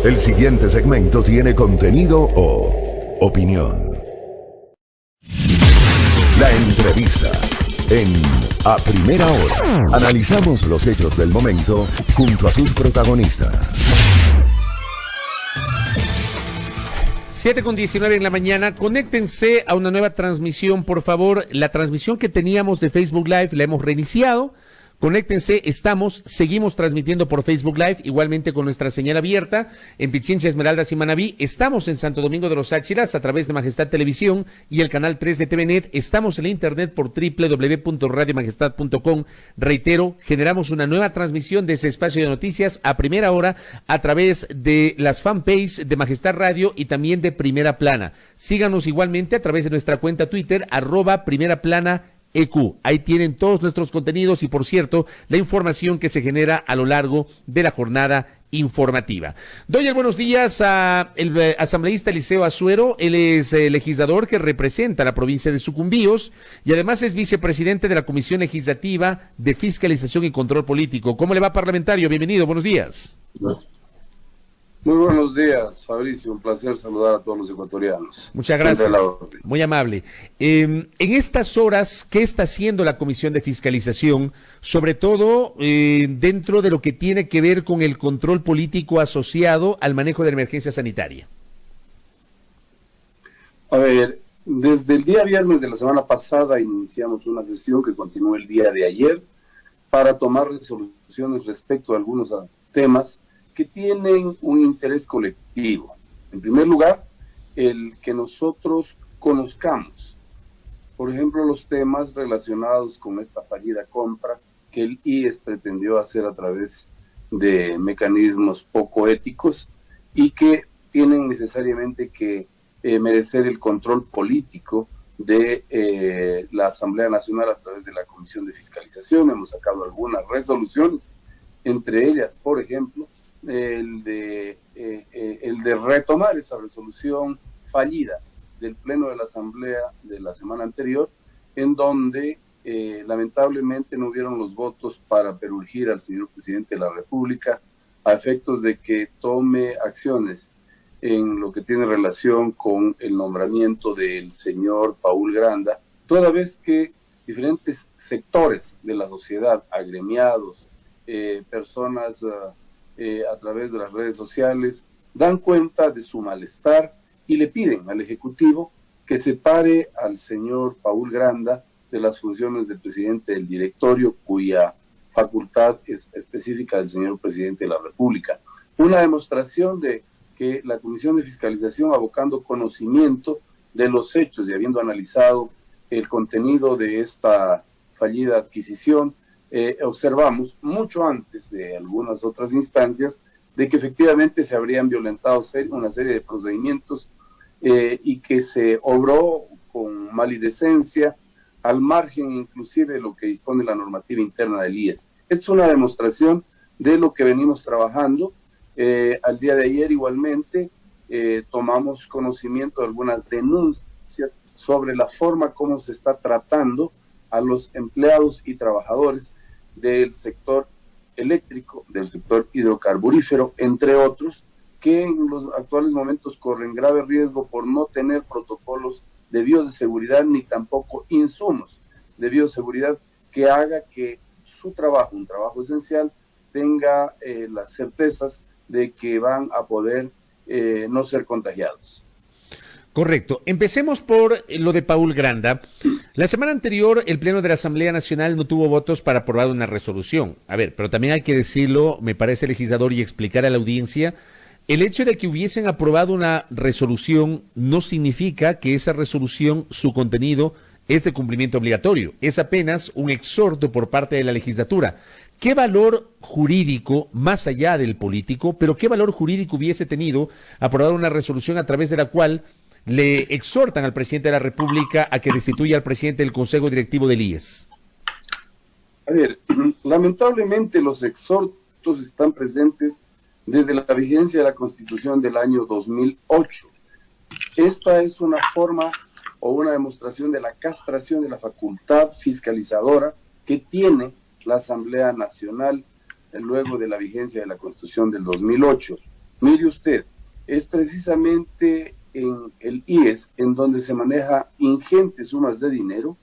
El siguiente segmento tiene contenido o opinión. La entrevista en A Primera Hora. Analizamos los hechos del momento junto a sus protagonistas. 7:19 en la mañana. Conéctense a una nueva transmisión, por favor. La transmisión que teníamos de Facebook Live la hemos reiniciado. Conéctense, seguimos transmitiendo por Facebook Live, igualmente con nuestra señal abierta en Pichincha, Esmeraldas y Manabí. Estamos en Santo Domingo de los Áchilas a través de Majestad Televisión y el canal 3 de TVNet. Estamos en la internet por www.radiomajestad.com. Reitero, generamos una nueva transmisión de ese espacio de noticias a primera hora a través de las fanpage de Majestad Radio y también de Primera Plana. Síganos igualmente a través de nuestra cuenta Twitter, @primeraplana EQ. Ahí tienen todos nuestros contenidos y, por cierto, la información que se genera a lo largo de la jornada informativa. Doy el buenos días a el asambleísta Eliseo Azuero. Él es legislador que representa a la provincia de Sucumbíos y además es vicepresidente de la Comisión Legislativa de Fiscalización y Control Político. ¿Cómo le va, parlamentario? Bienvenido, buenos días. Muy buenos días, Fabricio. Un placer saludar a todos los ecuatorianos. Muchas gracias. Muy amable. En estas horas, ¿qué está haciendo la Comisión de Fiscalización? Sobre todo dentro de lo que tiene que ver con el control político asociado al manejo de la emergencia sanitaria. A ver, desde el día viernes de la semana pasada iniciamos una sesión que continuó el día de ayer para tomar resoluciones respecto a algunos temas que tienen un interés colectivo. En primer lugar, el que nosotros conozcamos, por ejemplo, los temas relacionados con esta fallida compra que el IES pretendió hacer a través de mecanismos poco éticos y que tienen necesariamente que merecer el control político de la Asamblea Nacional a través de la Comisión de Fiscalización. Hemos sacado algunas resoluciones, entre ellas, por ejemplo, el de retomar esa resolución fallida del Pleno de la Asamblea de la semana anterior, en donde lamentablemente no hubieron los votos para perurgir al señor presidente de la República a efectos de que tome acciones en lo que tiene relación con el nombramiento del señor Paul Granda, toda vez que diferentes sectores de la sociedad, agremiados, personas a través de las redes sociales, dan cuenta de su malestar y le piden al Ejecutivo que separe al señor Paul Granda de las funciones de presidente del directorio, cuya facultad es específica del señor presidente de la República. Una demostración de que la Comisión de Fiscalización, abocando conocimiento de los hechos y habiendo analizado el contenido de esta fallida adquisición, observamos mucho antes de algunas otras instancias de que efectivamente se habrían violentado una serie de procedimientos y que se obró con malidecencia, al margen inclusive de lo que dispone la normativa interna del IES. Es una demostración de lo que venimos trabajando. Al día de ayer igualmente tomamos conocimiento de algunas denuncias sobre la forma como se está tratando a los empleados y trabajadores del sector eléctrico, del sector hidrocarburífero, entre otros, que en los actuales momentos corren grave riesgo por no tener protocolos de bioseguridad ni tampoco insumos de bioseguridad que haga que su trabajo, un trabajo esencial, tenga las certezas de que van a poder no ser contagiados. Correcto. Empecemos por lo de Paul Granda. La semana anterior, el Pleno de la Asamblea Nacional no tuvo votos para aprobar una resolución. A ver, pero también hay que decirlo, me parece, legislador, y explicar a la audiencia, el hecho de que hubiesen aprobado una resolución no significa que esa resolución, su contenido, es de cumplimiento obligatorio. Es apenas un exhorto por parte de la legislatura. ¿Qué valor jurídico, más allá del político, pero qué valor jurídico hubiese tenido aprobar una resolución a través de la cual le exhortan al presidente de la República a que destituya al presidente del Consejo Directivo del IES? A ver, lamentablemente los exhortos están presentes desde la vigencia de la Constitución del año 2008. Esta es una forma o una demostración de la castración de la facultad fiscalizadora que tiene la Asamblea Nacional luego de la vigencia de la Constitución del 2008. Mire usted, es precisamente en el IES en donde se maneja ingentes sumas de dinero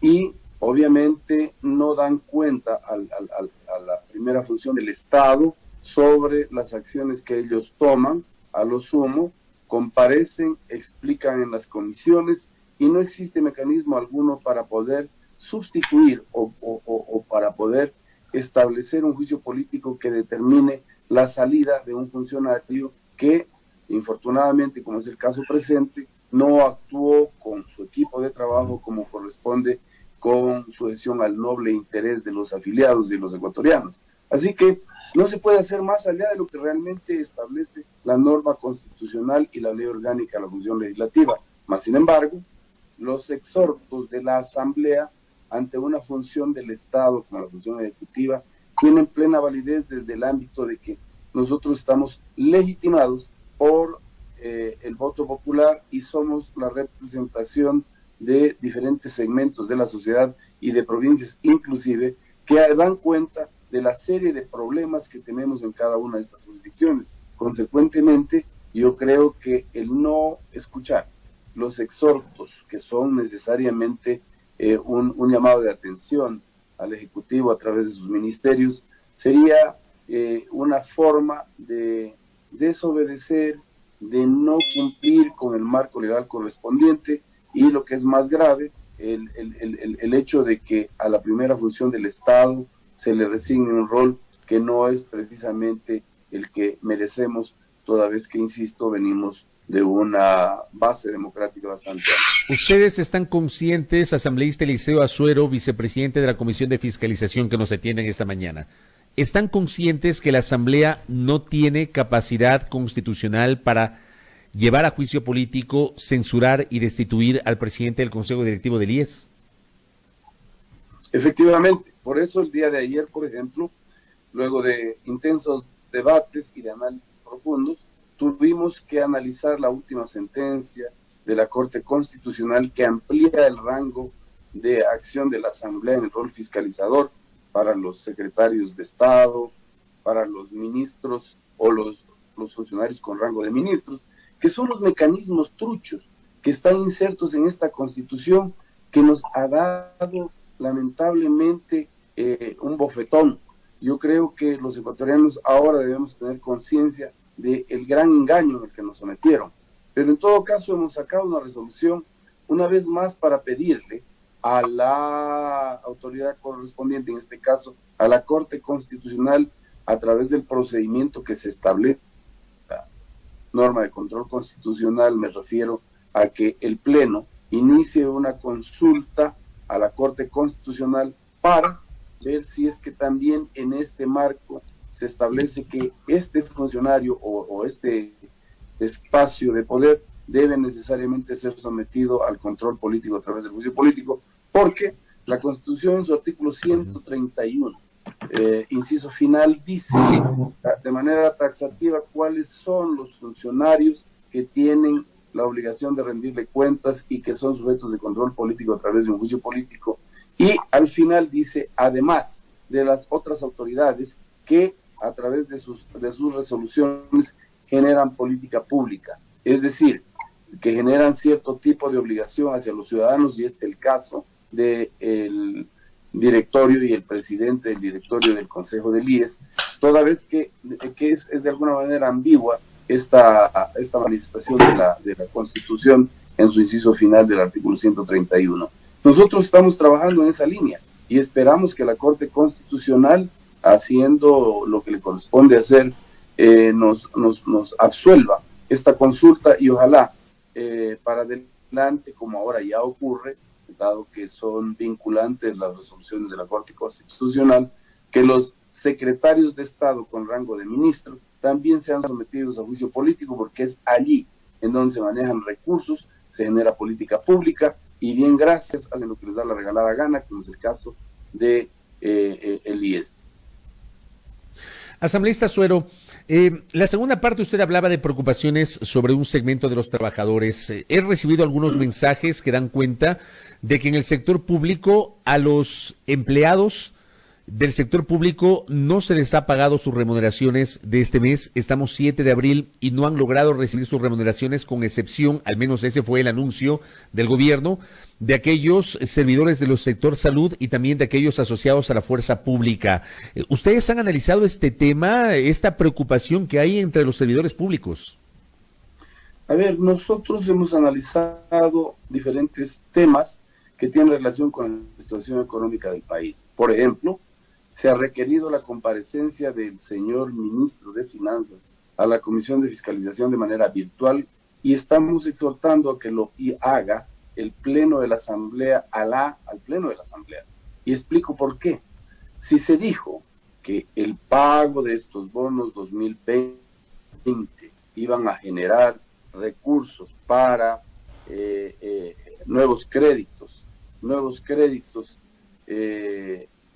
y obviamente no dan cuenta a la primera función del Estado sobre las acciones que ellos toman. A lo sumo, comparecen, explican en las comisiones y no existe mecanismo alguno para poder sustituir o para poder establecer un juicio político que determine la salida de un funcionario que, infortunadamente, como es el caso presente, no actuó con su equipo de trabajo como corresponde con sujeción al noble interés de los afiliados y los ecuatorianos. Así que no se puede hacer más allá de lo que realmente establece la norma constitucional y la ley orgánica de la función legislativa. Mas, sin embargo, los exhortos de la Asamblea ante una función del Estado como la función ejecutiva tienen plena validez desde el ámbito de que nosotros estamos legitimados por el voto popular y somos la representación de diferentes segmentos de la sociedad y de provincias inclusive que dan cuenta de la serie de problemas que tenemos en cada una de estas jurisdicciones. Consecuentemente, yo creo que el no escuchar los exhortos que son necesariamente un llamado de atención al Ejecutivo a través de sus ministerios sería una forma de desobedecer, de no cumplir con el marco legal correspondiente y lo que es más grave, el hecho de que a la primera función del Estado se le resigne un rol que no es precisamente el que merecemos, toda vez que, insisto, venimos de una base democrática bastante amplia. ¿Ustedes están conscientes, asambleísta Eliseo Azuero, vicepresidente de la Comisión de Fiscalización que nos atienden esta mañana, están conscientes que la Asamblea no tiene capacidad constitucional para llevar a juicio político, censurar y destituir al presidente del Consejo Directivo del IES? Efectivamente, por eso el día de ayer, por ejemplo, luego de intensos debates y de análisis profundos, tuvimos que analizar la última sentencia de la Corte Constitucional que amplía el rango de acción de la Asamblea en el rol fiscalizador para los secretarios de Estado, para los ministros o los funcionarios con rango de ministros, que son los mecanismos truchos que están insertos en esta Constitución que nos ha dado lamentablemente un bofetón. Yo creo que los ecuatorianos ahora debemos tener conciencia del gran engaño en el que nos sometieron. Pero en todo caso hemos sacado una resolución una vez más para pedirle a la autoridad correspondiente, en este caso a la Corte Constitucional, a través del procedimiento que se establece, la norma de control constitucional, me refiero a que el Pleno inicie una consulta a la Corte Constitucional para ver si es que también en este marco se establece que este funcionario o este espacio de poder debe necesariamente ser sometido al control político a través del juicio político, porque la Constitución en su artículo 131, inciso final, dice de manera taxativa cuáles son los funcionarios que tienen la obligación de rendirle cuentas y que son sujetos de control político a través de un juicio político. Y al final dice, además de las otras autoridades que a través de sus resoluciones generan política pública, es decir, que generan cierto tipo de obligación hacia los ciudadanos, y este es el caso del directorio y el presidente del directorio del Consejo del IES, toda vez que es de alguna manera ambigua esta manifestación de la Constitución en su inciso final del artículo 131. Nosotros estamos trabajando en esa línea y esperamos que la Corte Constitucional, haciendo lo que le corresponde hacer, nos absuelva esta consulta y ojalá para adelante, como ahora ya ocurre, dado que son vinculantes las resoluciones de la Corte Constitucional, que los secretarios de Estado con rango de ministro también sean sometidos a juicio político, porque es allí en donde se manejan recursos, se genera política pública, y bien gracias, hacen lo que les da la regalada gana, como es el caso de el IES. Asambleísta Azuero, la segunda parte usted hablaba de preocupaciones sobre un segmento de los trabajadores. He recibido algunos mensajes que dan cuenta de que en el sector público a los empleados del sector público no se les ha pagado sus remuneraciones de este mes. Estamos 7 de abril y no han logrado recibir sus remuneraciones, con excepción, al menos ese fue el anuncio del gobierno, de aquellos servidores del sector salud y también de aquellos asociados a la fuerza pública. ¿Ustedes han analizado este tema, esta preocupación que hay entre los servidores públicos? A ver, nosotros hemos analizado diferentes temas que tienen relación con la situación económica del país. Por ejemplo, se ha requerido la comparecencia del señor ministro de Finanzas a la Comisión de Fiscalización de manera virtual y estamos exhortando a que lo haga el Pleno de la Asamblea, al Pleno de la Asamblea. Y explico por qué. Si se dijo que el pago de estos bonos 2020 iban a generar recursos para nuevos créditos,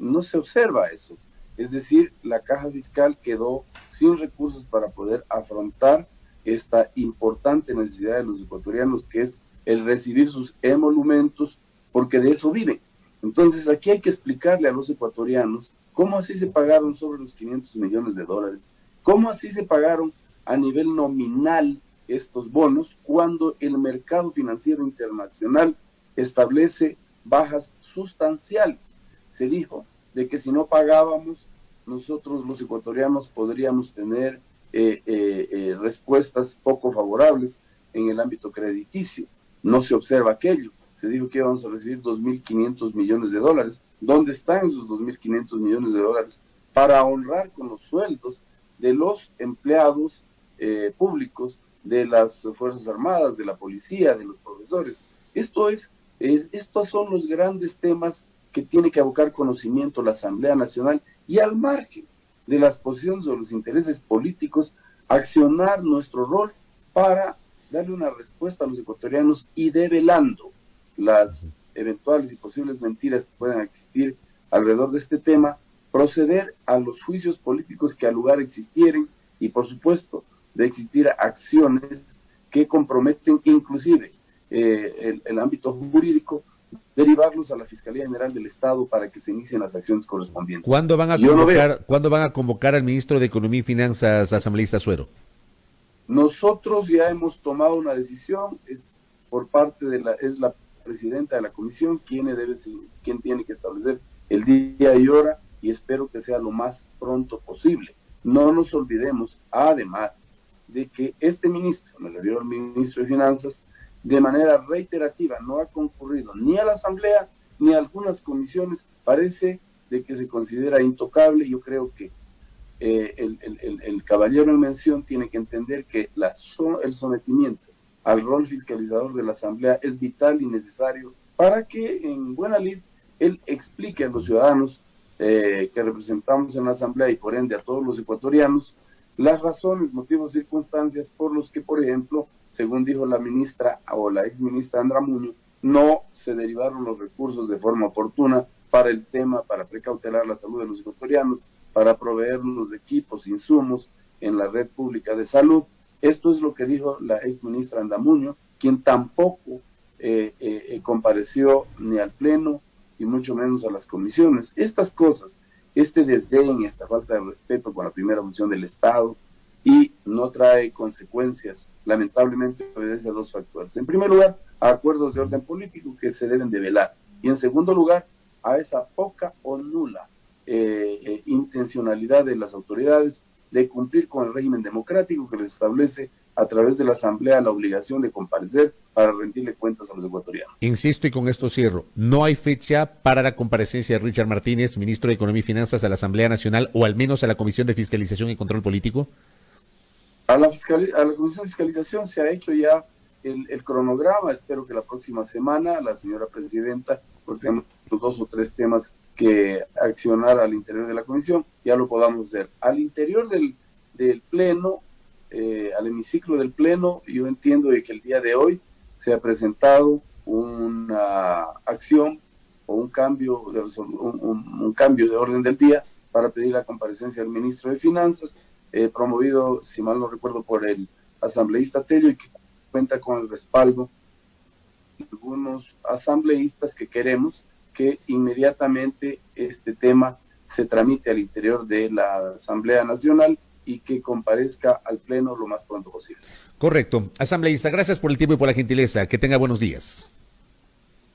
no se observa eso. Es decir, la caja fiscal quedó sin recursos para poder afrontar esta importante necesidad de los ecuatorianos, que es el recibir sus emolumentos, porque de eso viven. Entonces, aquí hay que explicarle a los ecuatorianos cómo así se pagaron sobre los 500 millones de dólares, cómo así se pagaron a nivel nominal estos bonos, cuando el mercado financiero internacional establece bajas sustanciales. Se dijo de que si no pagábamos, nosotros los ecuatorianos podríamos tener respuestas poco favorables en el ámbito crediticio. No se observa aquello. Se dijo que íbamos a recibir 2.500 millones de dólares. ¿Dónde están esos 2.500 millones de dólares para honrar con los sueldos de los empleados públicos, de las Fuerzas Armadas, de la policía, de los profesores? Estos son los grandes temas que tiene que abocar conocimiento la Asamblea Nacional, y al margen de las posiciones o los intereses políticos, accionar nuestro rol para darle una respuesta a los ecuatorianos y develando las eventuales y posibles mentiras que puedan existir alrededor de este tema, proceder a los juicios políticos que al lugar existieren y, por supuesto, de existir acciones que comprometen inclusive el ámbito jurídico, derivarlos a la Fiscalía General del Estado para que se inicien las acciones correspondientes. ¿Cuándo van a convocar al ministro de Economía y Finanzas, asambleísta Suero? Nosotros ya hemos tomado una decisión, es la presidenta de la comisión quien tiene que establecer el día y hora, y espero que sea lo más pronto posible. No nos olvidemos, además, de que este ministro, me refiero al ministro de Finanzas, de manera reiterativa no ha concurrido ni a la Asamblea ni a algunas comisiones. Parece de que se considera intocable. Yo creo que el caballero en mención tiene que entender que el sometimiento al rol fiscalizador de la Asamblea es vital y necesario para que en buena lid él explique a los ciudadanos que representamos en la Asamblea y por ende a todos los ecuatorianos las razones, motivos, circunstancias por los que, por ejemplo, según dijo la ministra o la exministra Andra Muñoz, no se derivaron los recursos de forma oportuna para el tema, para precautelar la salud de los ecuatorianos, para proveernos de equipos, insumos en la red pública de salud. Esto es lo que dijo la exministra Andra Muñoz, quien tampoco compareció ni al Pleno y mucho menos a las comisiones. Estas cosas, este desdén, esta falta de respeto con la primera función del Estado, y no trae consecuencias, lamentablemente obedece a dos factores. En primer lugar, a acuerdos de orden político que se deben de velar, y en segundo lugar, a esa poca o nula intencionalidad de las autoridades de cumplir con el régimen democrático que les establece a través de la Asamblea la obligación de comparecer para rendirle cuentas a los ecuatorianos. Insisto, y con esto cierro, no hay fecha para la comparecencia de Richard Martínez, ministro de Economía y Finanzas, a la Asamblea Nacional, o al menos a la Comisión de Fiscalización y Control Político. A la Comisión de Fiscalización se ha hecho ya el cronograma. Espero que la próxima semana la señora presidenta, porque tenemos 2 o 3 temas que accionar al interior de la comisión, ya lo podamos hacer. Al interior del Pleno, al hemiciclo del Pleno, yo entiendo de que el día de hoy se ha presentado una acción o un cambio de orden del día para pedir la comparecencia del ministro de Finanzas, promovido, si mal no recuerdo, por el asambleísta Tello, y que cuenta con el respaldo de algunos asambleístas que queremos que inmediatamente este tema se tramite al interior de la Asamblea Nacional y que comparezca al Pleno lo más pronto posible. Correcto. Asambleísta, gracias por el tiempo y por la gentileza. Que tenga buenos días.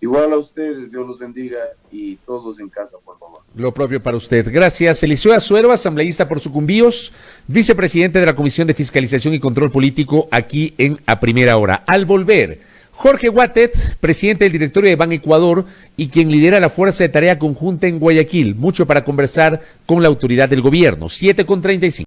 Igual a ustedes, Dios los bendiga y todos en casa, por favor. Lo propio para usted. Gracias. Eliseo Azuero, asambleísta por Sucumbíos, vicepresidente de la Comisión de Fiscalización y Control Político aquí en A Primera Hora. Al volver, Jorge Guatet, presidente del directorio de Ban Ecuador y quien lidera la Fuerza de Tarea Conjunta en Guayaquil. Mucho para conversar con la autoridad del gobierno. 7:35.